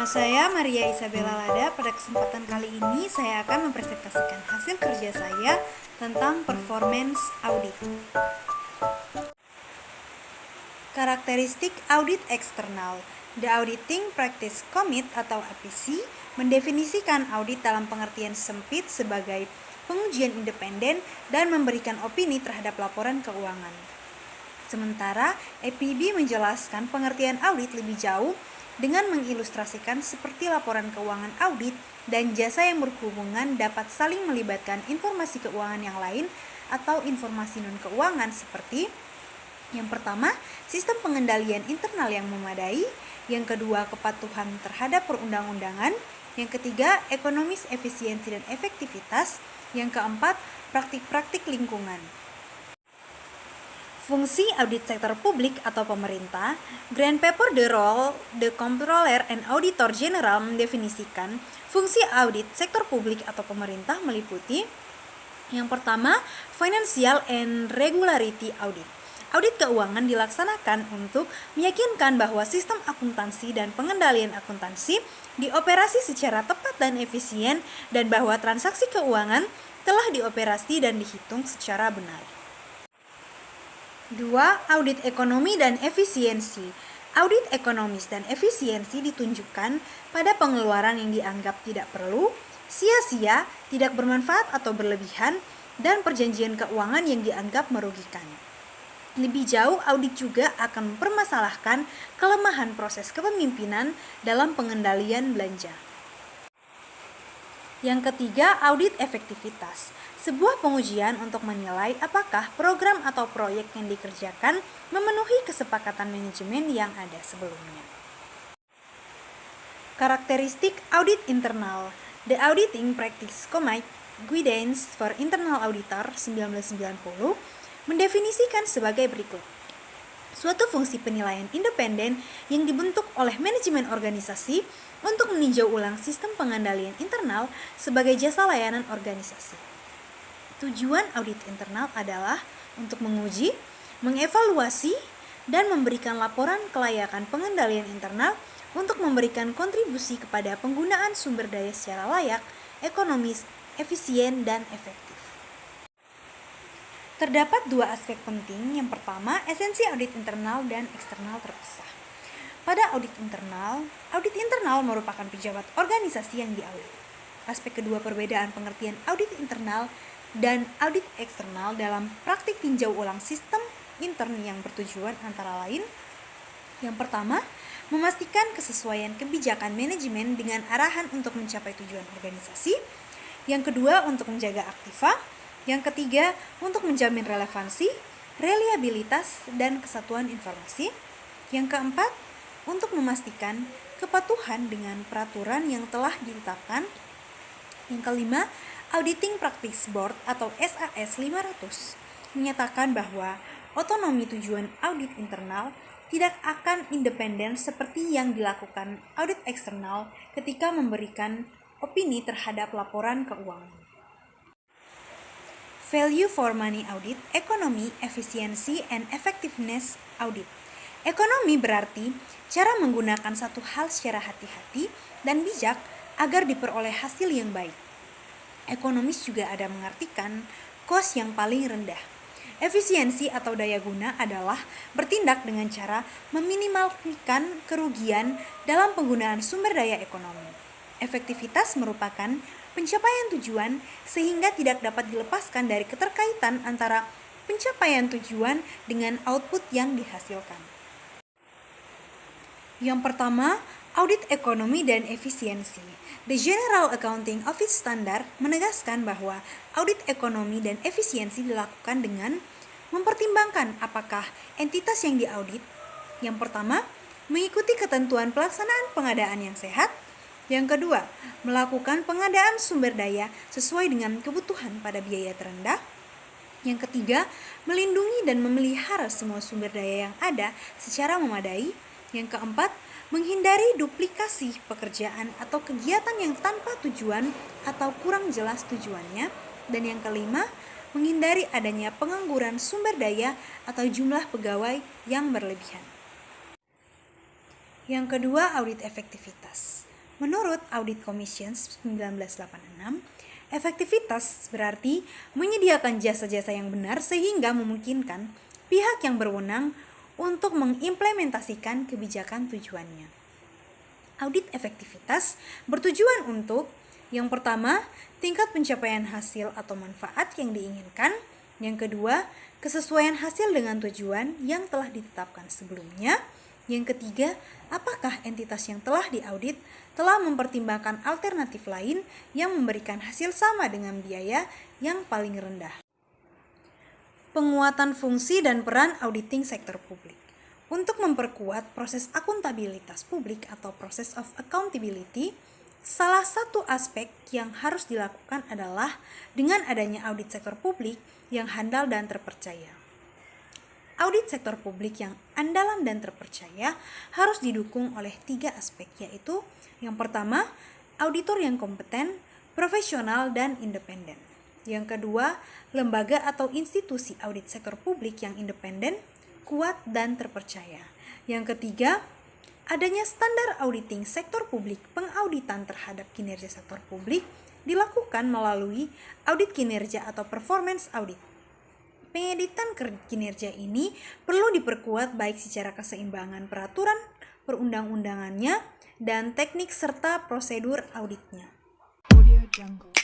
Nama saya Maria Isabella Lada. Pada kesempatan kali ini saya akan mempresentasikan hasil kerja saya tentang performance audit. Karakteristik audit eksternal. The Auditing Practice Commit atau APC mendefinisikan audit dalam pengertian sempit sebagai pengujian independen dan memberikan opini terhadap laporan keuangan. Sementara APB menjelaskan pengertian audit lebih jauh dengan mengilustrasikan seperti laporan keuangan audit dan jasa yang berhubungan dapat saling melibatkan informasi keuangan yang lain atau informasi non-keuangan seperti yang pertama, sistem pengendalian internal yang memadai, yang kedua, kepatuhan terhadap perundang-undangan, yang ketiga, ekonomis, efisiensi dan efektivitas, yang keempat, praktik-praktik lingkungan. Fungsi audit sektor publik atau pemerintah, Grand Paper The Role, The Comptroller and Auditor General mendefinisikan fungsi audit sektor publik atau pemerintah meliputi yang pertama, Financial and Regularity Audit. Audit keuangan dilaksanakan untuk meyakinkan bahwa sistem akuntansi dan pengendalian akuntansi dioperasi secara tepat dan efisien dan bahwa transaksi keuangan telah dioperasi dan dihitung secara benar. 2. Audit ekonomi dan efisiensi. Audit ekonomis dan efisiensi ditunjukkan pada pengeluaran yang dianggap tidak perlu, sia-sia, tidak bermanfaat atau berlebihan, dan perjanjian keuangan yang dianggap merugikan. Lebih jauh, audit juga akan mempermasalahkan kelemahan proses kepemimpinan dalam pengendalian belanja. Yang ketiga, audit efektivitas. Sebuah pengujian untuk menilai apakah program atau proyek yang dikerjakan memenuhi kesepakatan manajemen yang ada sebelumnya. Karakteristik audit internal. The Auditing Practice Commit Guidance for Internal Auditor 1990 mendefinisikan sebagai berikut. Suatu fungsi penilaian independen yang dibentuk oleh manajemen organisasi untuk meninjau ulang sistem pengendalian internal sebagai jasa layanan organisasi. Tujuan audit internal adalah untuk menguji, mengevaluasi, dan memberikan laporan kelayakan pengendalian internal untuk memberikan kontribusi kepada penggunaan sumber daya secara layak, ekonomis, efisien, dan efektif. Terdapat dua aspek penting. Yang pertama, esensi audit internal dan eksternal terpisah. Pada audit internal merupakan pejabat organisasi yang diaudit. Aspek kedua, perbedaan pengertian audit internal dan audit eksternal dalam praktik tinjau ulang sistem intern yang bertujuan antara lain. Yang pertama, memastikan kesesuaian kebijakan manajemen dengan arahan untuk mencapai tujuan organisasi. Yang kedua, untuk menjaga aktiva. Yang ketiga, untuk menjamin relevansi, reliabilitas, dan kesatuan informasi. Yang keempat, untuk memastikan kepatuhan dengan peraturan yang telah ditetapkan. Yang kelima, Auditing Practice Board atau SAS 500 menyatakan bahwa otonomi tujuan audit internal tidak akan independen seperti yang dilakukan audit eksternal ketika memberikan opini terhadap laporan keuangan. Value for Money Audit, Ekonomi, Efisiensi, and Effectiveness Audit. Ekonomi berarti cara menggunakan satu hal secara hati-hati dan bijak agar diperoleh hasil yang baik. Ekonomis juga ada mengartikan cost yang paling rendah. Efisiensi atau daya guna adalah bertindak dengan cara meminimalkan kerugian dalam penggunaan sumber daya ekonomi. Efektivitas merupakan pencapaian tujuan sehingga tidak dapat dilepaskan dari keterkaitan antara pencapaian tujuan dengan output yang dihasilkan. Yang pertama, audit ekonomi dan efisiensi. The General Accounting Office Standard menegaskan bahwa audit ekonomi dan efisiensi dilakukan dengan mempertimbangkan apakah entitas yang diaudit, yang pertama, mengikuti ketentuan pelaksanaan pengadaan yang sehat. Yang kedua, melakukan pengadaan sumber daya sesuai dengan kebutuhan pada biaya terendah. Yang ketiga, melindungi dan memelihara semua sumber daya yang ada secara memadai. Yang keempat, menghindari duplikasi pekerjaan atau kegiatan yang tanpa tujuan atau kurang jelas tujuannya. Dan yang kelima, menghindari adanya pengangguran sumber daya atau jumlah pegawai yang berlebihan. Yang kedua, audit efektivitas. Menurut Audit Commissions 1986, efektivitas berarti menyediakan jasa-jasa yang benar sehingga memungkinkan pihak yang berwenang untuk mengimplementasikan kebijakan tujuannya. Audit efektivitas bertujuan untuk yang pertama, tingkat pencapaian hasil atau manfaat yang diinginkan. Yang kedua, kesesuaian hasil dengan tujuan yang telah ditetapkan sebelumnya. Yang ketiga, apakah entitas yang telah diaudit telah mempertimbangkan alternatif lain yang memberikan hasil sama dengan biaya yang paling rendah. Penguatan fungsi dan peran auditing sektor publik. Untuk memperkuat proses akuntabilitas publik atau process of accountability, salah satu aspek yang harus dilakukan adalah dengan adanya audit sektor publik yang handal dan terpercaya. Audit sektor publik yang andalan dan terpercaya harus didukung oleh 3 aspek, yaitu yang pertama, auditor yang kompeten, profesional, dan independen. Yang kedua, lembaga atau institusi audit sektor publik yang independen, kuat, dan terpercaya. Yang ketiga, adanya standar auditing sektor publik. Pengauditan terhadap kinerja sektor publik dilakukan melalui audit kinerja atau performance audit. Pengeditan kinerja ini perlu diperkuat baik secara keseimbangan peraturan perundang-undangannya dan teknik serta prosedur auditnya. Audio Jungle.